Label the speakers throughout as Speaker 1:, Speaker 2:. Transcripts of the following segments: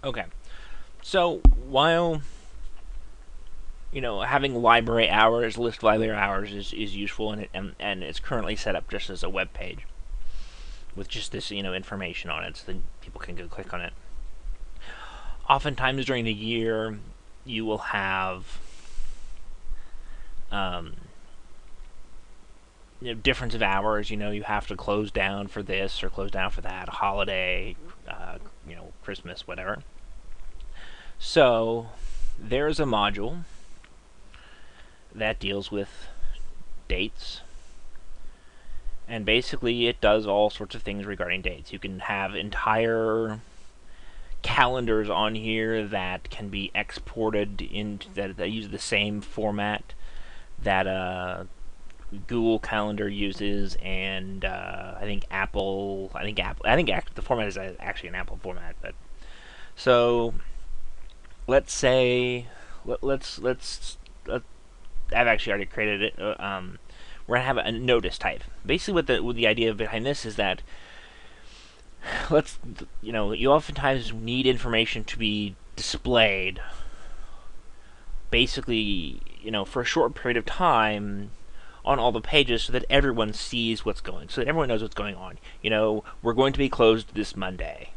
Speaker 1: Okay. So while having library hours, list library hours is useful, and it's currently set up just as a web page with just this information on it, so that people can go click on it. Oftentimes during the year, you will have um, difference of hours. You have to close down for this or close down for that, a holiday, Christmas, whatever. So there's a module that deals with dates, and basically it does all sorts of things regarding dates. You can have entire calendars on here that can be exported into that use the same format that Google Calendar uses, and the format is actually an Apple format. But so let's say let I've actually already created it. We're gonna have a notice type. Basically, what the idea behind this is that let's you oftentimes need information to be displayed. Basically, for a short period of time on all the pages so that everyone sees what's going, so that everyone knows what's going on. We're going to be closed this Monday,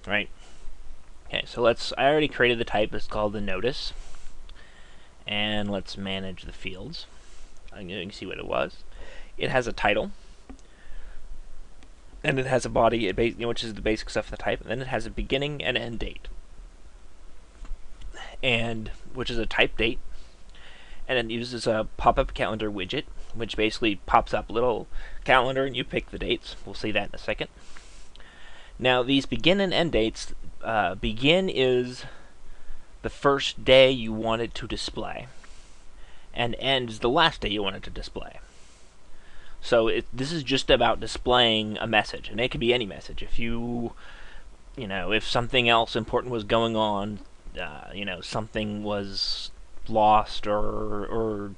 Speaker 1: right? Okay, so I already created the type. It's called the notice, and let's manage the fields. You can see what it was. It has a title, and it has a body, which is the basic stuff of the type, and then it has a beginning and end date, and which is a type date, and it uses a pop-up calendar widget, which basically pops up a little calendar and you pick the dates. We'll see that in a second. Now, these begin and end dates, begin is the first day you want it to display, and end is the last day you want it to display. So this is just about displaying a message, and it could be any message. If something else important was going on, something was lost or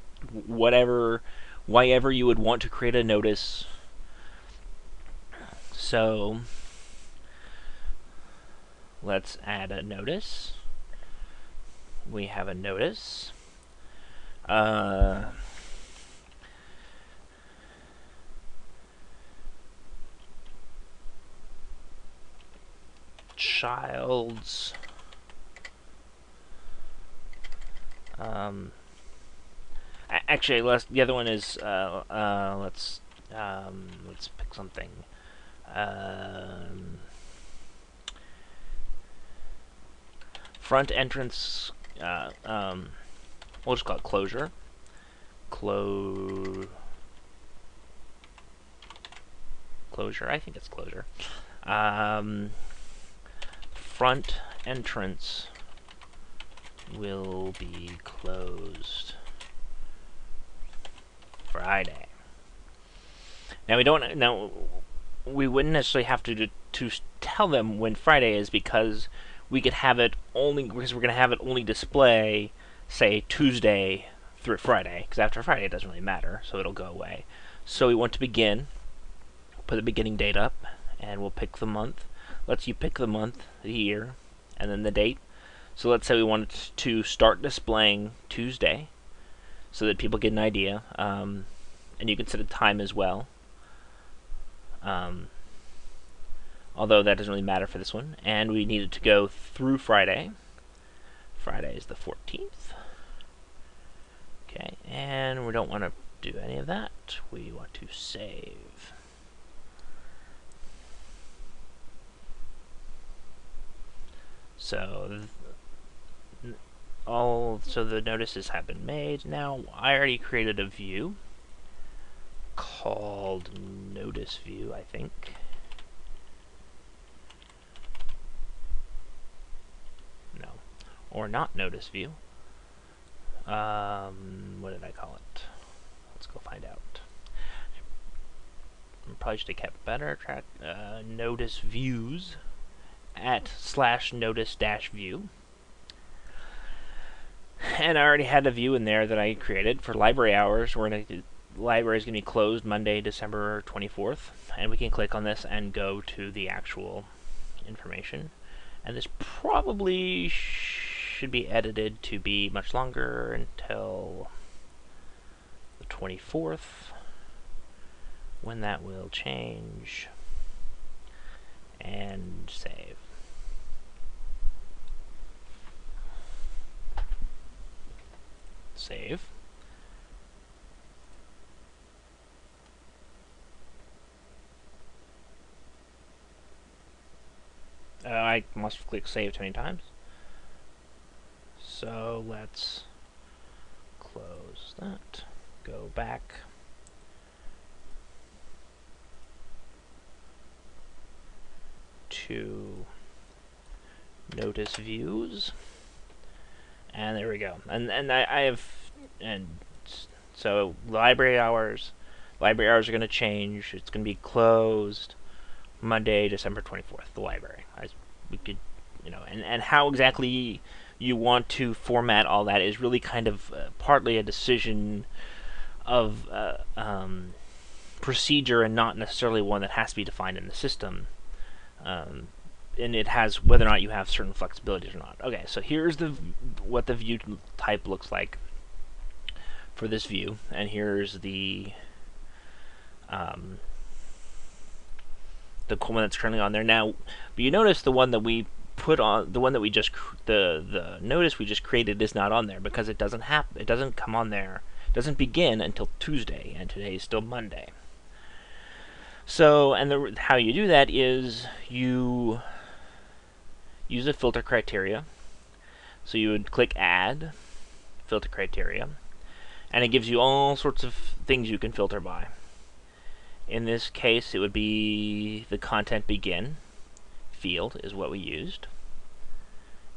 Speaker 1: whatever, why ever you would want to create a notice. So let's add a notice. We have a notice. Child's actually, the other one is let's pick something. Front entrance. We'll just call it closure. Closure. I think it's closure. Front entrance will be closed Friday. Now we wouldn't necessarily have to tell them when Friday is, because we're going to have it only display, say, Tuesday through Friday, because after Friday it doesn't really matter, so it'll go away. So we want to begin, put the beginning date up, and we'll pick the month. Lets you pick the month, the year, and then the date. So let's say we want to start displaying Tuesday, so that people get an idea, and you can set a time as well. Although that doesn't really matter for this one. And we need it to go through Friday. Friday is the 14th. Okay, and we don't want to do any of that. We want to save. So the notices have been made. Now, I already created a view called notice view, I think. No, or not notice view. What did I call it? Let's go find out. Probably should have kept better track. Notice views at /notice-view. And I already had a view in there that I created for library hours. The library is going to be closed Monday, December 24th. And we can click on this and go to the actual information. And this probably should be edited to be much longer until the 24th, when that will change. And save. Save. I must have clicked save too many times. So let's close that. Go back. To notice views. And there we go. And so library hours are going to change. It's going to be closed Monday, December 24th, the library. We could, and how exactly you want to format all that is really kind of partly a decision of procedure and not necessarily one that has to be defined in the system. And it has whether or not you have certain flexibilities or not. Okay, so here's what the view type looks like for this view, and here's the one that's currently on there now. But you notice the one that we put on, the one that we just the notice we just created is not on there because it doesn't happen. It doesn't come on there. It doesn't begin until Tuesday, and today is still Monday. So, and how you do that is you use a filter criteria. So you would click Add Filter Criteria, and it gives you all sorts of things you can filter by. In this case, it would be the content begin field is what we used,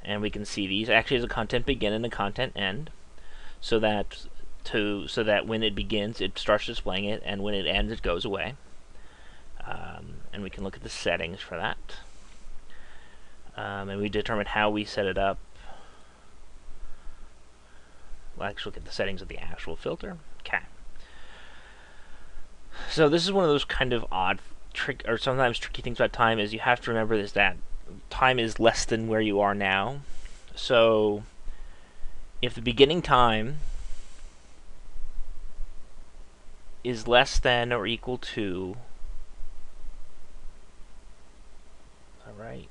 Speaker 1: and we can see these actually as a content begin and a content end, so that when it begins, it starts displaying it, and when it ends, it goes away. And we can look at the settings for that. And we determine how we set it up. We'll actually look at the settings of the actual filter. Okay. So this is one of those kind of odd or sometimes tricky things about time is you have to remember is that time is less than where you are now. So if the beginning time is less than or equal to, alright,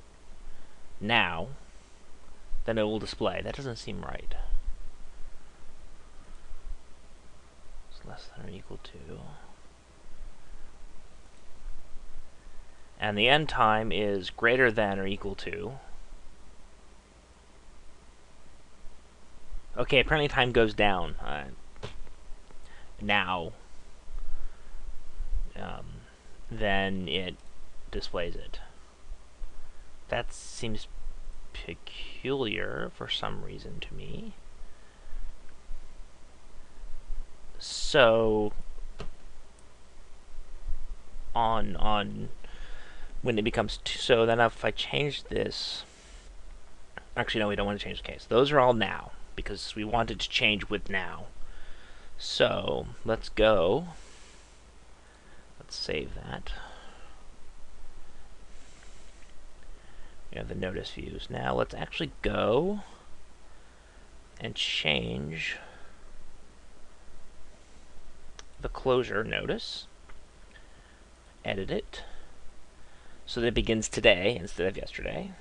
Speaker 1: now, then it will display. That doesn't seem right. It's less than or equal to. And the end time is greater than or equal to. Okay, apparently time goes down. Now, then it displays it. That seems peculiar for some reason to me. So on when it becomes so then if I change this, actually no, we don't want to change the case. Those are all now because we want it to change with now. So let's go. Let's save that. We have the notice views. Now let's actually go and change the closure notice. Edit it so that it begins today instead of yesterday.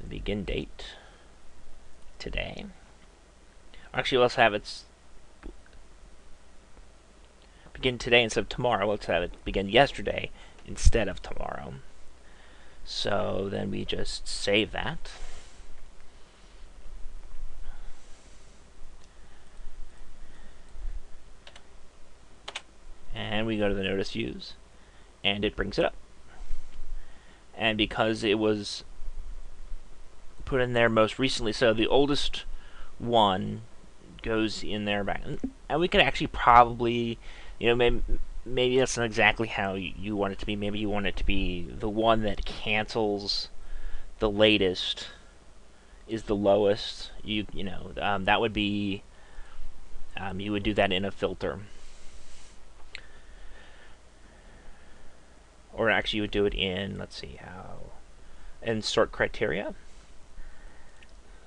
Speaker 1: The begin date today. Actually, let's have it begin today instead of tomorrow. Let's have it begin yesterday instead of tomorrow. So then we just save that. And we go to the notice views, and it brings it up. And because it was put in there most recently, so the oldest one goes in there back, and we could actually probably, maybe that's not exactly how you want it to be. Maybe you want it to be the one that cancels the latest is the lowest. That would be you would do that in a filter. Or actually you would do it in, let's see how, and sort criteria.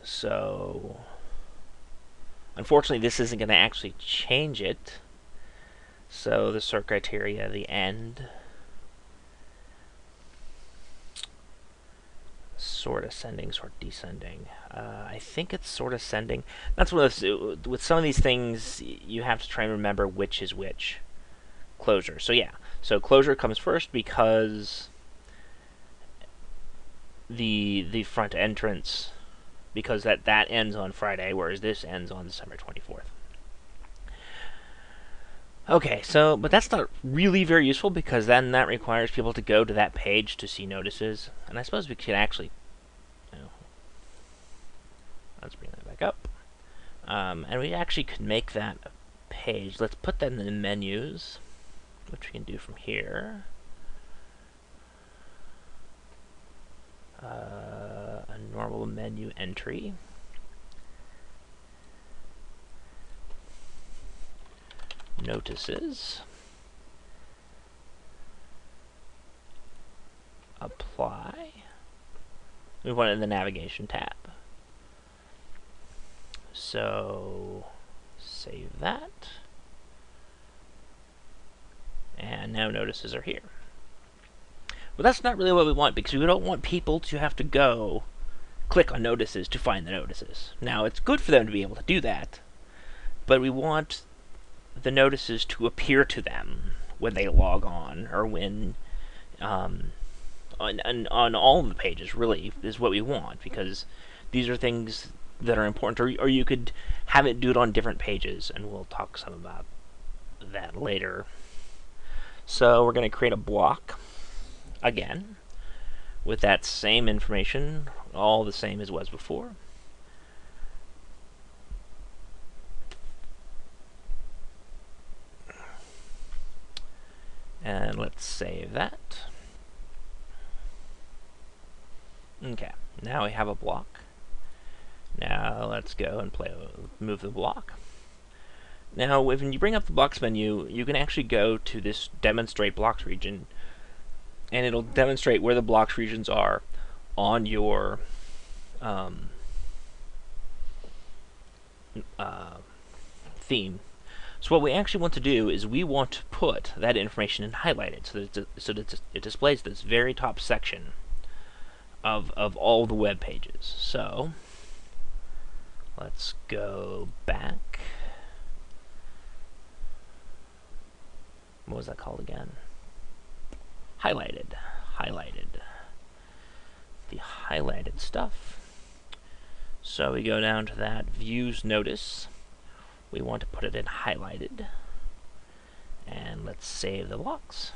Speaker 1: So unfortunately this isn't going to actually change it. So the sort criteria, the end, sort ascending, sort descending. I think it's sort ascending. That's one of those, with some of these things you have to try and remember which is which. Closure. So yeah, so closure comes first because the front entrance, because that ends on Friday, whereas this ends on December 24th. Okay, so, but that's not really very useful, because then that requires people to go to that page to see notices. And I suppose we could actually, let's bring that back up. And we actually could make that a page. Let's put that in the menus, which we can do from here. A normal menu entry. Notices. Apply. We want it in the navigation tab. So save that. And now notices are here. But that's not really what we want, because we don't want people to have to go click on notices to find the notices. Now, it's good for them to be able to do that, but we want the notices to appear to them when they log on, or when on all of the pages, really, is what we want, because these are things that are important. Or you could have it do it on different pages, and we'll talk some about that later. So we're going to create a block again with that same information, all the same as was before. And let's save that. Okay, now we have a block. Now let's go and move the block. Now, when you bring up the blocks menu, you can actually go to this demonstrate blocks region, and it'll demonstrate where the blocks regions are on your theme. So what we actually want to do is we want to put that information in highlighted, so that it displays this very top section of all the web pages. So let's go back. What was that called again? Highlighted. The highlighted stuff. So we go down to that views notice. We want to put it in highlighted. And let's save the blocks.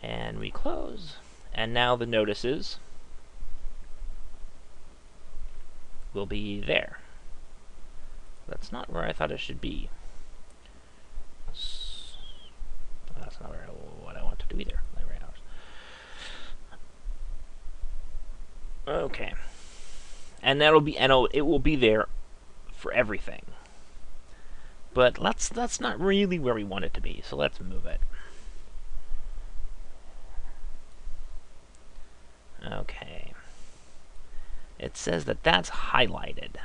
Speaker 1: And we close. And now the notices will be there. That's not where I thought it should be. That's not what I want to do either. Okay, and it will be there for everything. But that's not really where we want it to be. So let's move it. Okay. It says that that's highlighted.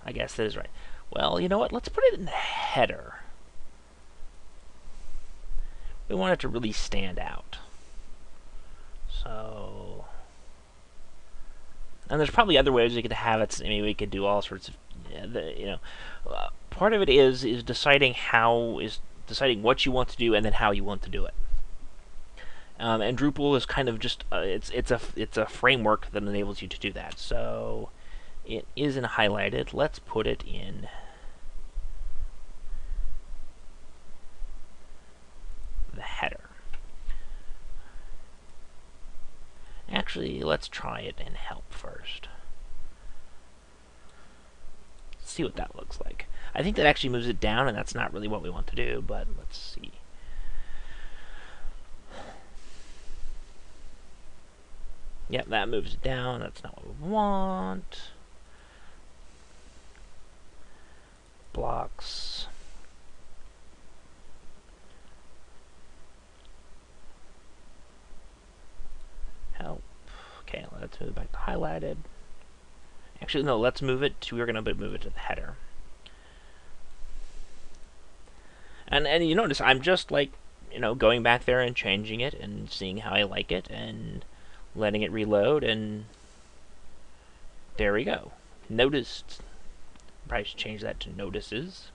Speaker 1: I guess that is right. Well, you know what? Let's put it in the header. We want it to really stand out. So, and there's probably other ways we could have it. I mean, we could do all sorts of, part of it is deciding what you want to do and then how you want to do it. And Drupal is kind of just it's a framework that enables you to do that. So it isn't highlighted. Let's put it in the header. Actually, let's try it in help first. See what that looks like. I think that actually moves it down, and that's not really what we want to do, but let's see. Yep, that moves it down. That's not what we want. Blocks. help. Okay, let's move it back to highlighted. Actually, no, let's move it to, we're going to move it to the header. And you notice I'm just like, going back there and changing it and seeing how I like it and letting it reload, and there we go. Noticed. Probably should change that to notices.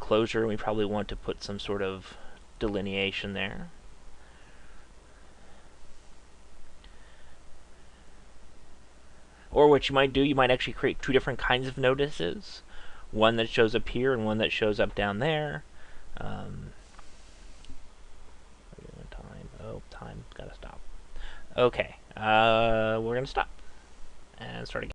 Speaker 1: Closure, we probably want to put some sort of delineation there. Or what you might do, you might actually create two different kinds of notices. One that shows up here and one that shows up down there. Time, gotta stop. Okay, we're gonna stop and start again.